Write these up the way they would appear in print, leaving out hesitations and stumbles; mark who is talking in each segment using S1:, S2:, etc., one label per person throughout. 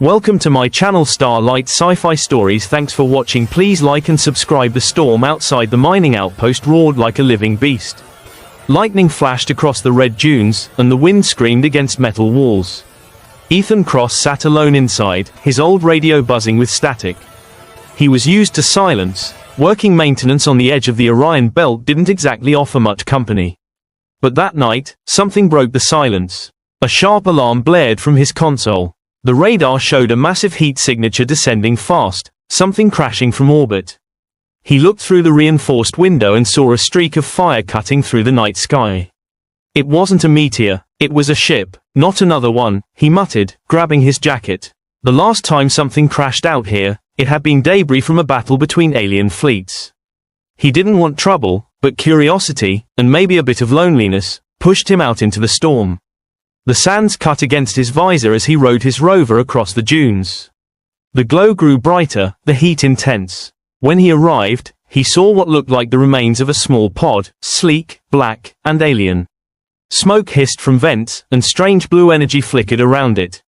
S1: Welcome to my channel Starlight Sci-Fi Stories. Thanks for watching. Please like and subscribe. The storm outside the mining outpost roared like a living beast. Lightning flashed across the red dunes, and the wind screamed against metal walls. Ethan Cross sat alone inside, his old radio buzzing with static. He was used to silence. Working maintenance on the edge of the Orion belt didn't exactly offer much company. But that night, something broke the silence. A sharp alarm blared from his console. The radar showed a massive heat signature descending fast, something crashing from orbit. He looked through the reinforced window and saw a streak of fire cutting through the night sky. It wasn't a meteor, it was a ship, not another one, he muttered, grabbing his jacket. The last time something crashed out here, it had been debris from a battle between alien fleets. He didn't want trouble, but curiosity, and maybe a bit of loneliness, pushed him out into the storm. The sands cut against his visor as he rode his rover across the dunes. The glow grew brighter, the heat intense. When he arrived, he saw what looked like the remains of a small pod, sleek, black, and alien. Smoke hissed from vents, and strange blue energy flickered around it.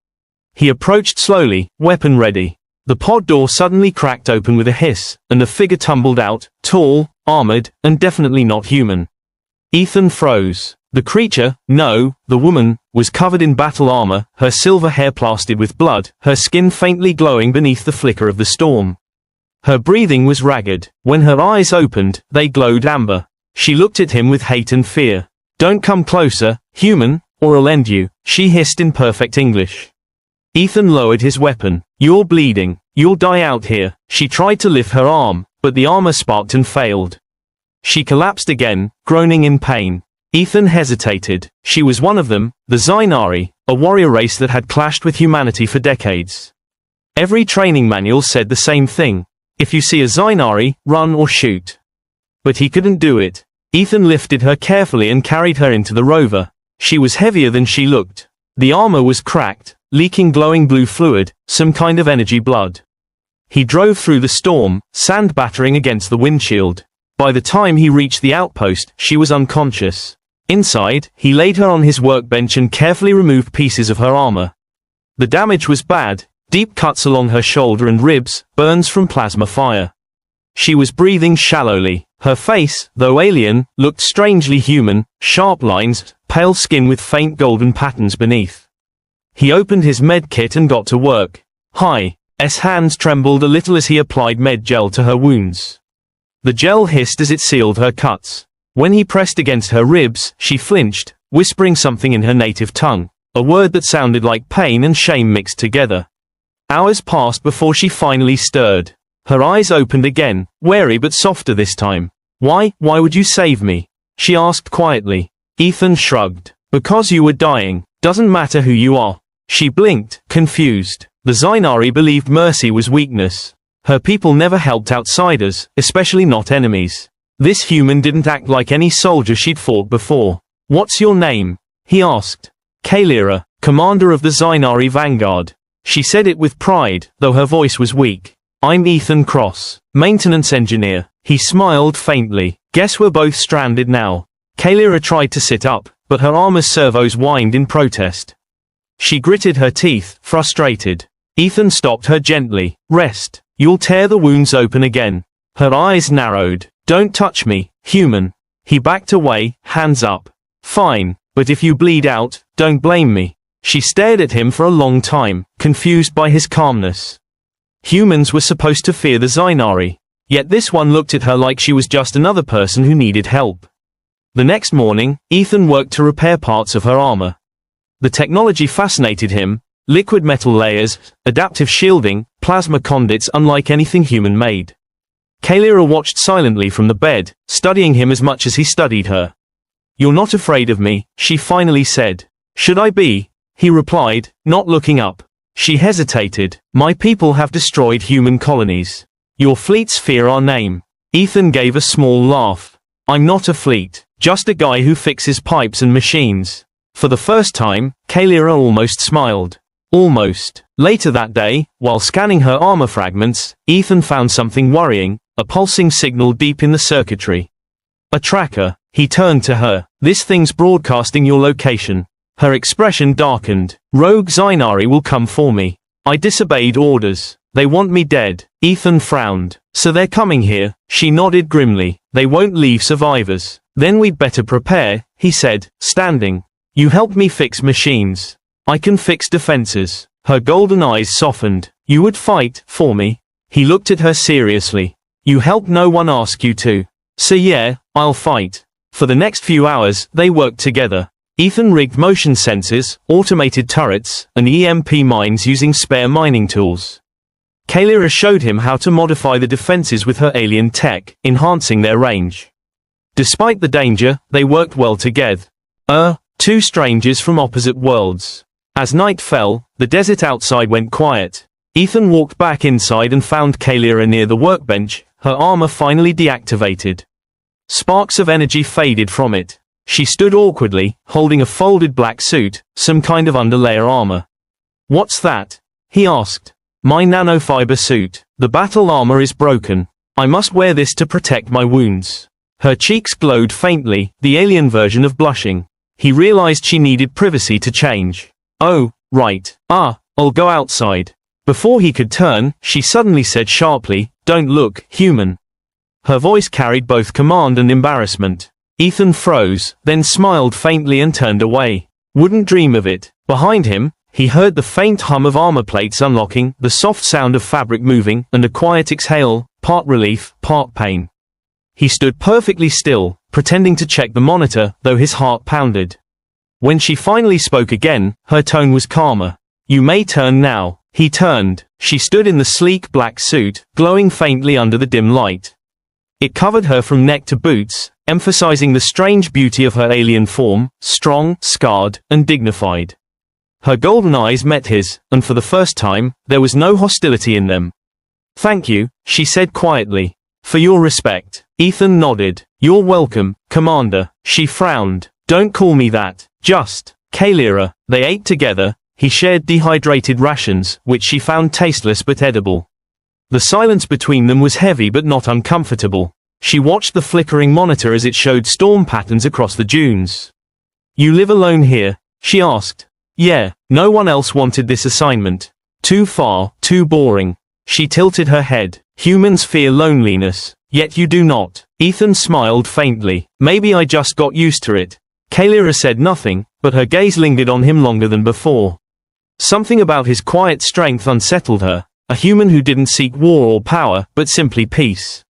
S1: He approached slowly, weapon ready. The pod door suddenly cracked open with a hiss, and a figure tumbled out, tall, armored, and definitely not human. Ethan froze. The creature, no, the woman, was covered in battle armor, her silver hair plastered with blood, her skin faintly glowing beneath the flicker of the storm. Her breathing was ragged. When her eyes opened, they glowed amber. She looked at him with hate and fear. "Don't come closer, human, or I'll end you," she hissed in perfect English. Ethan lowered his weapon. "You're bleeding. You'll die out here." She tried to lift her arm, but the armor sparked and failed. She collapsed again, groaning in pain. Ethan hesitated. She was one of them, the Zainari, a warrior race that had clashed with humanity for decades. Every training manual said the same thing. If you see a Zainari, run or shoot. But he couldn't do it. Ethan lifted her carefully and carried her into the rover. She was heavier than she looked. The armor was cracked, leaking glowing blue fluid, some kind of energy blood. He drove through the storm, sand battering against the windshield. By the time he reached the outpost, she was unconscious. Inside, he laid her on his workbench and carefully removed pieces of her armor. The damage was bad, deep cuts along her shoulder and ribs, burns from plasma fire. She was breathing shallowly. Her face, though alien, looked strangely human, sharp lines, pale skin with faint golden patterns beneath. He opened his med kit and got to work. His hands trembled a little as he applied med gel to her wounds. The gel hissed as it sealed her cuts. When he pressed against her ribs, she flinched, whispering something in her native tongue, a word that sounded like pain and shame mixed together. Hours passed before she finally stirred. Her eyes opened again, wary but softer this time. Why would you save me?" she asked quietly. Ethan shrugged. "Because you were dying. Doesn't matter who you are." She blinked, confused. The Zainari believed mercy was weakness. Her people never helped outsiders, especially not enemies. This human didn't act like any soldier she'd fought before. "What's your name?" he asked. "Kalira, commander of the Zainari Vanguard." She said it with pride, though her voice was weak. "I'm Ethan Cross, maintenance engineer." He smiled faintly. "Guess we're both stranded now." Kalira tried to sit up, but her armor's servos whined in protest. She gritted her teeth, frustrated. Ethan stopped her gently. "Rest. You'll tear the wounds open again." Her eyes narrowed. "Don't touch me, human." He backed away, hands up. "Fine, but if you bleed out, don't blame me." She stared at him for a long time, confused by his calmness. Humans were supposed to fear the Zainari, yet this one looked at her like she was just another person who needed help. The next morning, Ethan worked to repair parts of her armor. The technology fascinated him. Liquid metal layers, adaptive shielding, plasma conduits unlike anything human-made. Kalira watched silently from the bed, studying him as much as he studied her. "You're not afraid of me," she finally said. "Should I be?" he replied, not looking up. She hesitated. "My people have destroyed human colonies. Your fleets fear our name." Ethan gave a small laugh. "I'm not a fleet, just a guy who fixes pipes and machines." For the first time, Kalira almost smiled. Almost. Later that day, while scanning her armor fragments, Ethan found something worrying, a pulsing signal deep in the circuitry. "A tracker." He turned to her. "This thing's broadcasting your location." Her expression darkened. "Rogue Zainari will come for me." I disobeyed orders. They want me dead. Ethan frowned. So they're coming here. She nodded grimly. They won't leave survivors. Then we'd better prepare, he said, standing. You helped me fix machines. I can fix defenses. Her golden eyes softened. You would fight for me? He looked at her seriously. You helped no one ask you to. So yeah, I'll fight. For the next few hours, they worked together. Ethan rigged motion sensors, automated turrets, and EMP mines using spare mining tools. Kayla showed him how to modify the defenses with her alien tech, enhancing their range. Despite the danger, they worked well together. Two strangers from opposite worlds. As night fell, the desert outside went quiet. Ethan walked back inside and found Kayla near the workbench, her armor finally deactivated. Sparks of energy faded from it. She stood awkwardly, holding a folded black suit, some kind of underlayer armor. What's that? He asked. My nanofiber suit. The battle armor is broken. I must wear this to protect my wounds. Her cheeks glowed faintly, the alien version of blushing. He realized she needed privacy to change. Oh, right. I'll go outside. Before he could turn, she suddenly said sharply, don't look human. Her voice carried both command and embarrassment. Ethan froze, then smiled faintly and turned away. Wouldn't dream of it. Behind him, he heard the faint hum of armor plates unlocking, the soft sound of fabric moving, and a quiet exhale, part relief, part pain. He stood perfectly still, pretending to check the monitor, though his heart pounded. When she finally spoke again, her tone was calmer. You may turn now. He turned. She stood in the sleek black suit, glowing faintly under the dim light. It covered her from neck to boots, emphasizing the strange beauty of her alien form, strong, scarred, and dignified. Her golden eyes met his, and for the first time, there was no hostility in them. Thank you, she said quietly. For your respect. Ethan nodded. You're welcome, Commander. She frowned. Don't call me that. Just. Kayla. They ate together. He shared dehydrated rations, which she found tasteless but edible. The silence between them was heavy but not uncomfortable. She watched the flickering monitor as it showed storm patterns across the dunes. You live alone here? She asked. Yeah, no one else wanted this assignment. Too far, too boring. She tilted her head. Humans fear loneliness, yet you do not. Ethan smiled faintly. Maybe I just got used to it. Kayla said nothing, but her gaze lingered on him longer than before. Something about his quiet strength unsettled her. A human who didn't seek war or power, but simply peace.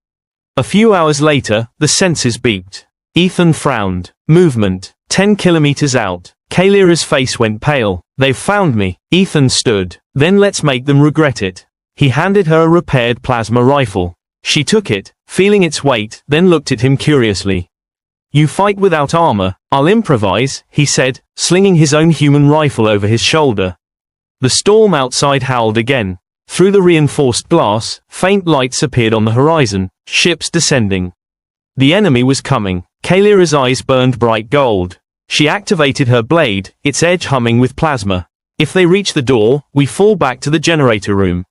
S1: A few hours later, the sensors beeped. Ethan frowned. Movement. 10 kilometers out. Kayla's face went pale. They've found me. Ethan stood. Then let's make them regret it. He handed her a repaired plasma rifle. She took it, feeling its weight, then looked at him curiously. You fight without armor. I'll improvise, he said, slinging his own human rifle over his shoulder. The storm outside howled again. Through the reinforced glass, faint lights appeared on the horizon, ships descending. The enemy was coming. Kayla's eyes burned bright gold. She activated her blade, its edge humming with plasma. If they reach the door, we fall back to the generator room.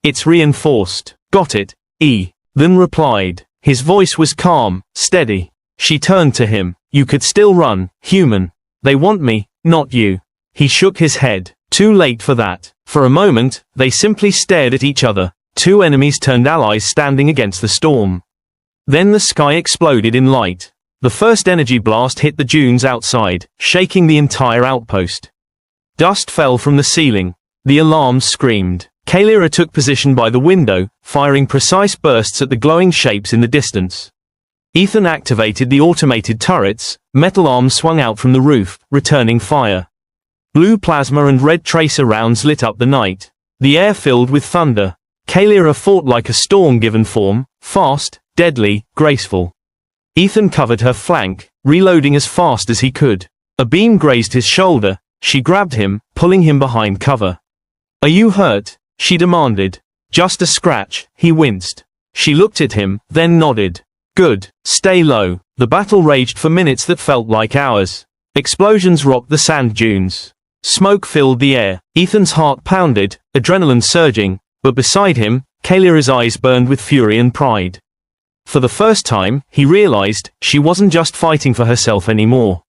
S1: It's reinforced. Got it, E. Then replied. His voice was calm, steady. She turned to him. You could still run, human. They want me, not you. He shook his head. Too late for that. For a moment, they simply stared at each other. Two enemies turned allies standing against the storm. Then the sky exploded in light. The first energy blast hit the dunes outside, shaking the entire outpost. Dust fell from the ceiling. The alarms screamed. Kayla took position by the window, firing precise bursts at the glowing shapes in the distance. Ethan activated the automated turrets, metal arms swung out from the roof, returning fire. Blue plasma and red tracer rounds lit up the night. The air filled with thunder. Kayla fought like a storm-given form, fast, deadly, graceful. Ethan covered her flank, reloading as fast as he could. A beam grazed his shoulder. She grabbed him, pulling him behind cover. Are you hurt? She demanded. Just a scratch, he winced. She looked at him, then nodded. Good, stay low. The battle raged for minutes that felt like hours. Explosions rocked the sand dunes. Smoke filled the air. Ethan's heart pounded, adrenaline surging, but beside him, Kayla's eyes burned with fury and pride. For the first time, he realized, she wasn't just fighting for herself anymore.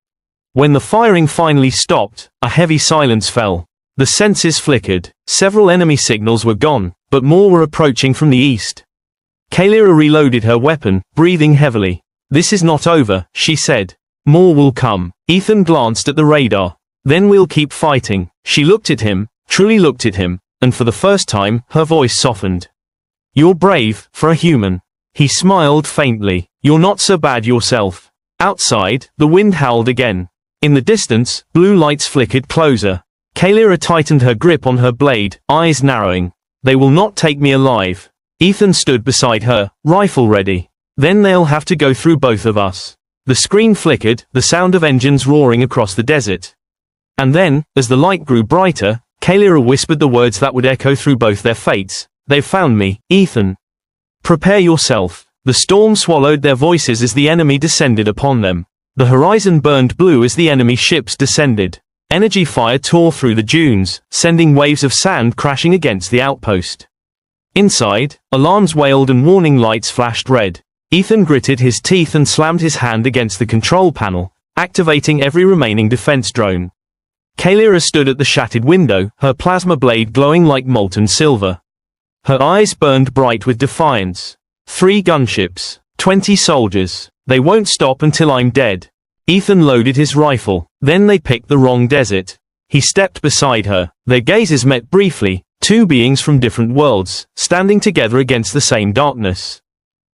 S1: When the firing finally stopped, a heavy silence fell. The senses flickered. Several enemy signals were gone, but more were approaching from the east. Kalira reloaded her weapon, breathing heavily. "This is not over," she said. "More will come." Ethan glanced at the radar. "Then we'll keep fighting." She looked at him, truly looked at him, and for the first time, her voice softened. "You're brave, for a human." He smiled faintly. "You're not so bad yourself." Outside, the wind howled again. In the distance, blue lights flickered closer. Kalira tightened her grip on her blade, eyes narrowing. "They will not take me alive." Ethan stood beside her, rifle ready. "Then they'll have to go through both of us." The screen flickered, the sound of engines roaring across the desert. And then, as the light grew brighter, Kalira whispered the words that would echo through both their fates. "They've found me, Ethan. Prepare yourself." The storm swallowed their voices as the enemy descended upon them. The horizon burned blue as the enemy ships descended. Energy fire tore through the dunes, sending waves of sand crashing against the outpost. Inside, alarms wailed and warning lights flashed red. Ethan gritted his teeth and slammed his hand against the control panel, activating every remaining defense drone. Kalira stood at the shattered window, her plasma blade glowing like molten silver. Her eyes burned bright with defiance. 3 gunships, 20 soldiers. They won't stop until I'm dead. Ethan loaded his rifle. Then they picked the wrong desert. He stepped beside her. Their gazes met briefly, 2 beings from different worlds, standing together against the same darkness.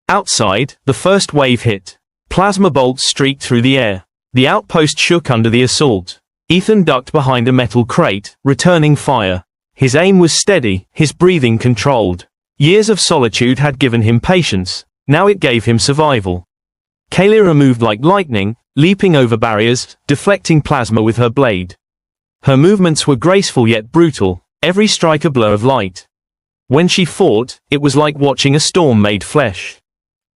S1: Outside, the first wave hit. Plasma bolts streaked through the air. The outpost shook under the assault. Ethan ducked behind a metal crate, returning fire. His aim was steady, his breathing controlled. Years of solitude had given him patience, now it gave him survival. Kalira moved like lightning, leaping over barriers, deflecting plasma with her blade. Her movements were graceful yet brutal, every strike a blur of light. When she fought, it was like watching a storm made flesh.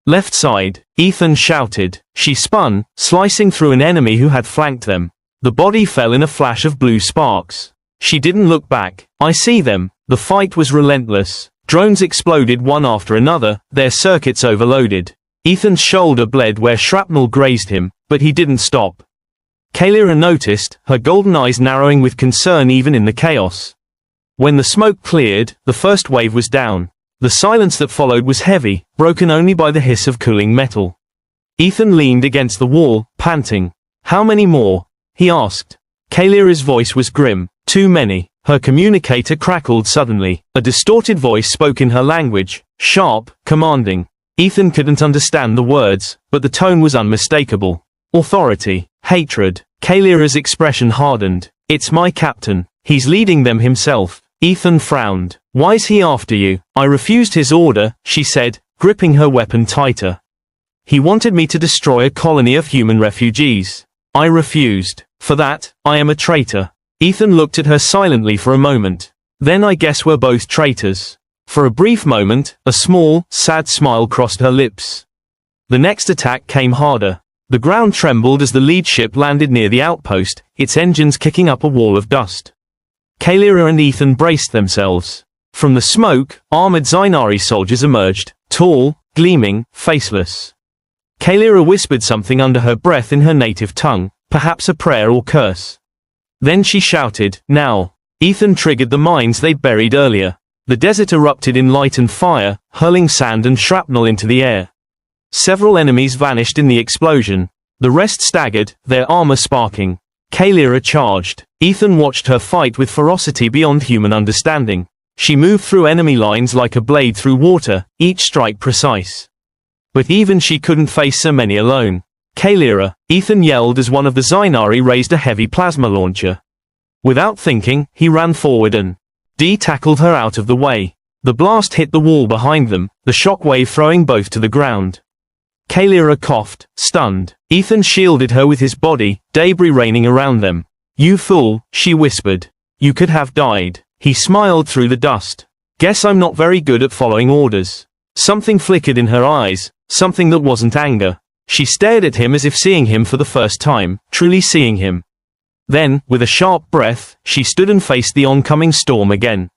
S1: Left side, Ethan shouted. She spun, slicing through an enemy who had flanked them. The body fell in a flash of blue sparks. She didn't look back. "I see them." The fight was relentless. Drones exploded one after another, their circuits overloaded. Ethan's shoulder bled where shrapnel grazed him, but he didn't stop. Kalira noticed, her golden eyes narrowing with concern even in the chaos. When the smoke cleared, the first wave was down. The silence that followed was heavy, broken only by the hiss of cooling metal. Ethan leaned against the wall, panting. "How many more?" he asked. Kalira's voice was grim. "Too many." Her communicator crackled suddenly. A distorted voice spoke in her language, sharp, commanding. Ethan couldn't understand the words, but the tone was unmistakable. Authority, hatred. Kalira's expression hardened. "It's my captain. He's leading them himself." Ethan frowned. "Why's he after you?" "I refused his order," she said, gripping her weapon tighter. "He wanted me to destroy a colony of human refugees. I refused. For that, I am a traitor." Ethan looked at her silently for a moment. "Then I guess we're both traitors." For a brief moment, a small, sad smile crossed her lips. The next attack came harder. The ground trembled as the lead ship landed near the outpost, its engines kicking up a wall of dust. Kalira and Ethan braced themselves. From the smoke, armored Zainari soldiers emerged, tall, gleaming, faceless. Kalira whispered something under her breath in her native tongue, perhaps a prayer or curse. Then she shouted, "Now!" Ethan triggered the mines they'd buried earlier. The desert erupted in light and fire, hurling sand and shrapnel into the air. Several enemies vanished in the explosion. The rest staggered, their armor sparking. Kalira charged. Ethan watched her fight with ferocity beyond human understanding. She moved through enemy lines like a blade through water, each strike precise. But even she couldn't face so many alone. "Kalira," Ethan yelled as one of the Zainari raised a heavy plasma launcher. Without thinking, he ran forward and tackled her out of the way. The blast hit the wall behind them, the shockwave throwing both to the ground. Kalira coughed, stunned. Ethan shielded her with his body, debris raining around them. "You fool," she whispered. "You could have died." He smiled through the dust. "Guess I'm not very good at following orders." Something flickered in her eyes, something that wasn't anger. She stared at him as if seeing him for the first time, truly seeing him. Then, with a sharp breath, she stood and faced the oncoming storm again.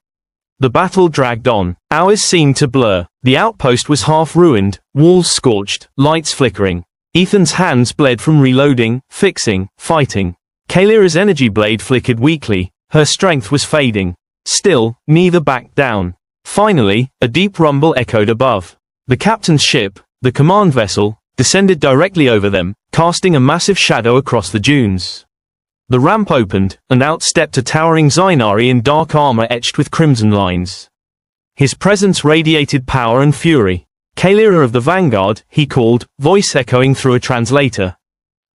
S1: The battle dragged on. Hours seemed to blur. The outpost was half ruined, walls scorched, lights flickering. Ethan's hands bled from reloading, fixing, fighting. Kalira's energy blade flickered weakly, Her strength was fading. Still, neither backed down. Finally, a deep rumble echoed above. The captain's ship, the command vessel, descended directly over them, casting a massive shadow across the dunes. The ramp opened, and out stepped a towering Xynari in dark armor etched with crimson lines. His presence radiated power and fury. "Kalira of the Vanguard," he called, voice echoing through a translator.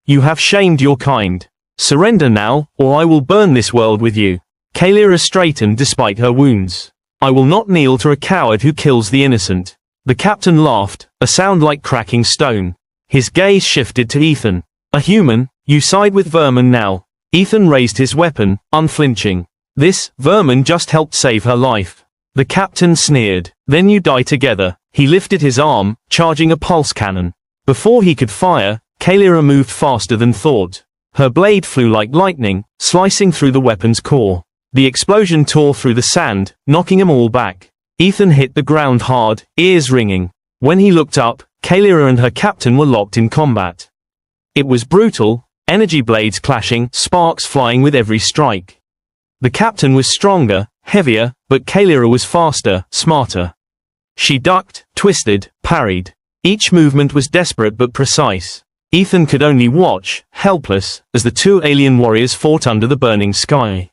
S1: "You have shamed your kind. Surrender now, or I will burn this world with you." Kalira straightened despite her wounds. "I will not kneel to a coward who kills the innocent." The captain laughed, a sound like cracking stone. His gaze shifted to Ethan. "A human, you side with vermin now." Ethan raised his weapon, unflinching. "This vermin just helped save her life." The captain sneered. "Then you die together." He lifted his arm, charging a pulse cannon. Before he could fire, Kalira moved faster than thought. Her blade flew like lightning, slicing through the weapon's core. The explosion tore through the sand, knocking them all back. Ethan hit the ground hard, ears ringing. When he looked up, Kalira and her captain were locked in combat. It was brutal, energy blades clashing, sparks flying with every strike. The captain was stronger, heavier, but Kalira was faster, smarter. She ducked, twisted, parried. Each movement was desperate but precise. Ethan could only watch, helpless, as the two alien warriors fought under the burning sky.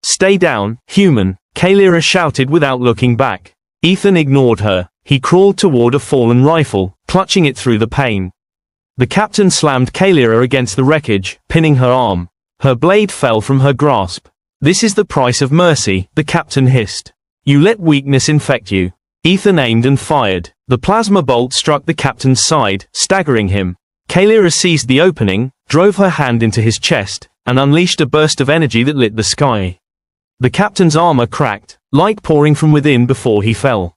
S1: "Stay down, human," Kalira shouted without looking back. Ethan ignored her. He crawled toward a fallen rifle, clutching it through the pain. The captain slammed Kalira against the wreckage, pinning her arm. Her blade fell from her grasp. "This is the price of mercy," the captain hissed. "You let weakness infect you." Ethan aimed and fired. The plasma bolt struck the captain's side, staggering him. Kalira seized the opening, drove her hand into his chest, and unleashed a burst of energy that lit the sky. The captain's armor cracked, light pouring from within before he fell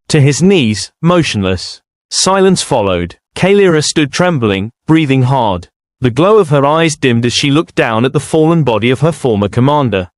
S1: to his knees, motionless. Silence followed. Kalira stood trembling, breathing hard. The glow of her eyes dimmed as she looked down at the fallen body of her former commander.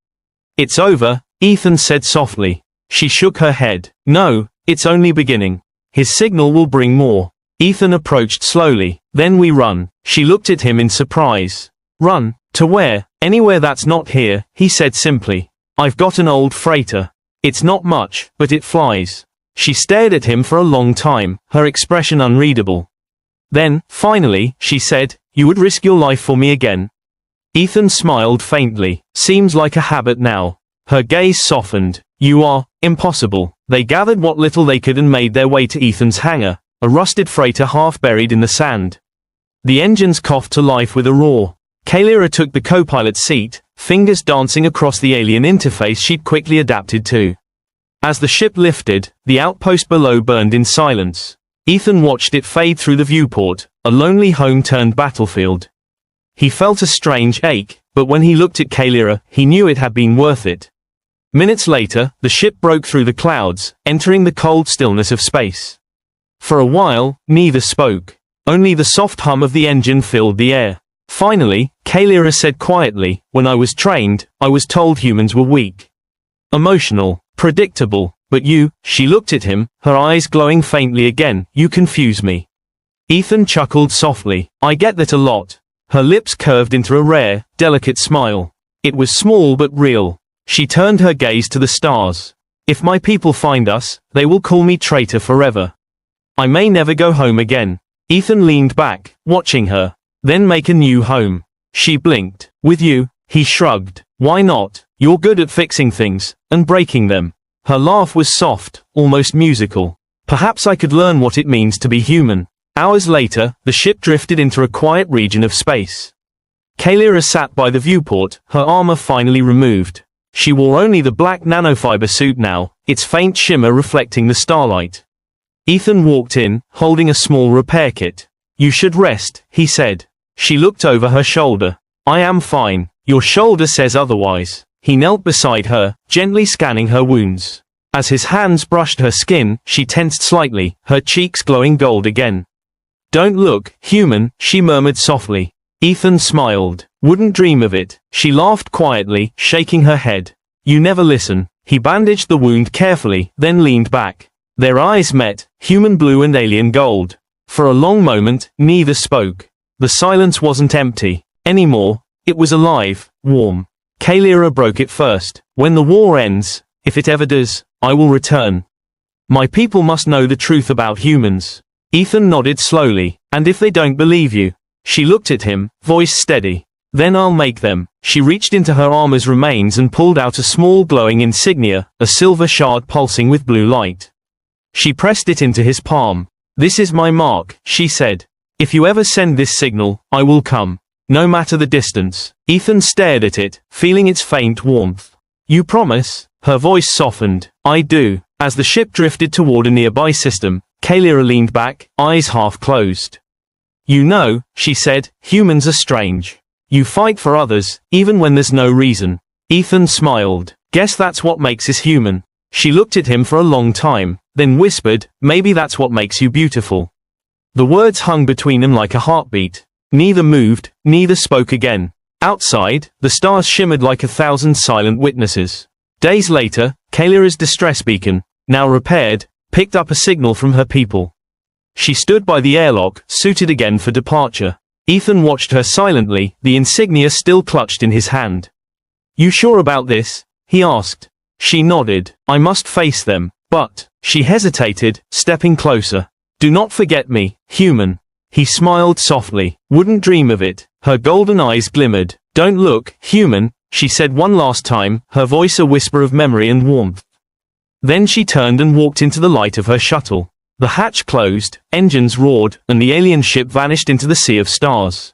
S1: "It's over," Ethan said softly. She shook her head. "No, it's only beginning. His signal will bring more." Ethan approached slowly. "Then we run." She looked at him in surprise. "Run? To where?" "Anywhere that's not here," he said simply. "I've got an old freighter. It's not much, but it flies." She stared at him for a long time, her expression unreadable. Then, finally, she said, "You would risk your life for me again?" Ethan smiled faintly. "Seems like a habit now." Her gaze softened. "You are impossible." They gathered what little they could and made their way to Ethan's hangar, a rusted freighter half buried in the sand. The engines coughed to life with a roar. Kalira took the co-pilot's seat, fingers dancing across the alien interface she'd quickly adapted to. As the ship lifted, the outpost below burned in silence. Ethan watched it fade through the viewport, a lonely home-turned battlefield. He felt a strange ache, but when he looked at Kalira, he knew it had been worth it. Minutes later, the ship broke through the clouds, entering the cold stillness of space. For a while, neither spoke. Only the soft hum of the engine filled the air. Finally, Kalira said quietly, "When I was trained, I was told humans were weak. Emotional, predictable, but you," she looked at him, her eyes glowing faintly again, "you confuse me." Ethan chuckled softly. "I get that a lot." Her lips curved into a rare, delicate smile. It was small but real. She turned her gaze to the stars. "If my people find us, they will call me traitor forever. I may never go home again." Ethan leaned back, watching her. "Then make a new home." She blinked. "With you?" He shrugged. "Why not? You're good at fixing things, and breaking them." Her laugh was soft, almost musical. "Perhaps I could learn what it means to be human." Hours later, the ship drifted into a quiet region of space. Kalira sat by the viewport, her armor finally removed. She wore only the black nanofiber suit now, its faint shimmer reflecting the starlight. Ethan walked in, holding a small repair kit. "You should rest," he said. She looked over her shoulder. "I am fine. Your shoulder says otherwise." He knelt beside her, gently scanning her wounds. As his hands brushed her skin, she tensed slightly, her cheeks glowing gold again. "Don't look, human," she murmured softly. Ethan smiled. "Wouldn't dream of it." She laughed quietly, shaking her head. "You never listen." He bandaged the wound carefully, then leaned back. Their eyes met, human blue and alien gold. For a long moment, neither spoke. The silence wasn't empty anymore. It was alive, warm. Kalira broke it first. When the war ends, if it ever does, I will return. My people must know the truth about humans. Ethan nodded slowly. And if they don't believe you? She looked at him, voice steady. Then I'll make them. She reached into her armor's remains and pulled out a small glowing insignia, a silver shard pulsing with blue light. She pressed it into his palm. This is my mark, she said. If you ever send this signal, I will come. No matter the distance. Ethan stared at it, feeling its faint warmth. You promise? Her voice softened. I do. As the ship drifted toward a nearby system, Kalira leaned back, eyes half closed. You know, she said, humans are strange. You fight for others, even when there's no reason. Ethan smiled. Guess that's what makes us human. She looked at him for a long time, then whispered, maybe that's what makes you beautiful. The words hung between them like a heartbeat. Neither moved, neither spoke again. Outside, the stars shimmered like 1,000 silent witnesses. Days later, Kalira's distress beacon, now repaired, picked up a signal from her people. She stood by the airlock, suited again for departure. Ethan watched her silently, the insignia still clutched in his hand. You sure about this? He asked. She nodded. I must face them. But, she hesitated, stepping closer. Do not forget me, human. He smiled softly. Wouldn't dream of it. Her golden eyes glimmered. Don't look, human, she said one last time, her voice a whisper of memory and warmth. Then she turned and walked into the light of her shuttle. The hatch closed, engines roared, and the alien ship vanished into the sea of stars.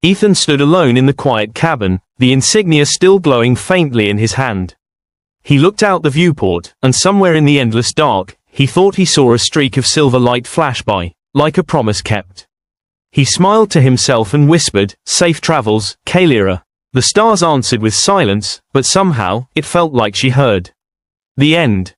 S1: Ethan stood alone in the quiet cabin, the insignia still glowing faintly in his hand. He looked out the viewport, and somewhere in the endless dark, he thought he saw a streak of silver light flash by, like a promise kept. He smiled to himself and whispered, Safe travels, Kalira. The stars answered with silence, but somehow, it felt like she heard. The end.